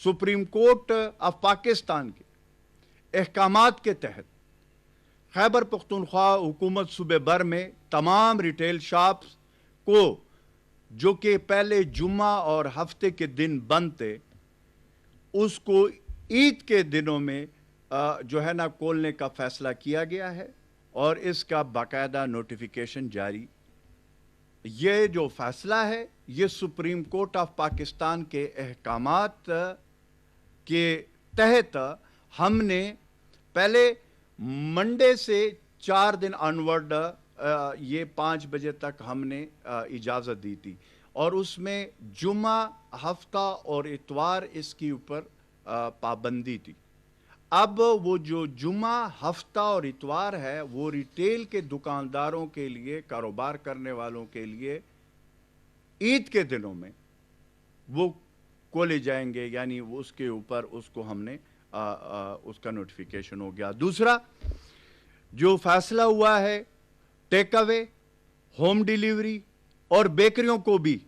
Supreme court of Pakistan के अहकामात के तहत खैबर पख्तूनख्वा हुकूमत सूबे भर में तमाम रिटेल शॉप्स को जो कि पहले जुम्मा और हफ्ते के दिन बंद थे उसको ईद के दिनों में जो है ना खोलने का फैसला किया गया है और इसका बाकायदा नोटिफिकेशन जारी। ये जो फैसला है ये सुप्रीम कोर्ट ऑफ पाकिस्तान के अहकामात के तहत हमने पहले मंडे से 4 दिन ऑनवर्ड ये 5 बजे तक हमने इजाज़त दी थी और उसमें जुम्मा हफ्ता और इतवार इसके ऊपर पाबंदी थी। अब वो जो जुम्मा हफ्ता और इतवार है वो रिटेल के दुकानदारों के लिए, कारोबार करने वालों के लिए ईद के दिनों में वो खोले जाएंगे, यानी उसके ऊपर उसको हमने उसका नोटिफिकेशन हो गया। दूसरा जो फैसला हुआ है टेक अवे, होम डिलीवरी और बेकरियों को भी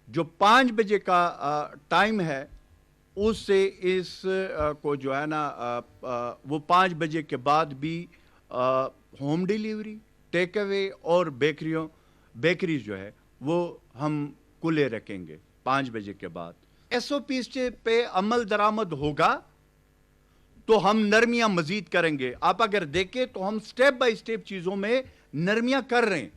जो 5 बजे का टाइम है उससे इस को जो है ना वो 5 बजे के बाद भी होम डिलीवरी, टेक अवे और बेकरीज जो है वो हम खुले रखेंगे 5 बजे के बाद। SOP पे अमल दरामद होगा तो हम नरमियां मजीद करेंगे। आप अगर देखें तो हम स्टेप बाय स्टेप चीज़ों में नरमियां कर रहे हैं।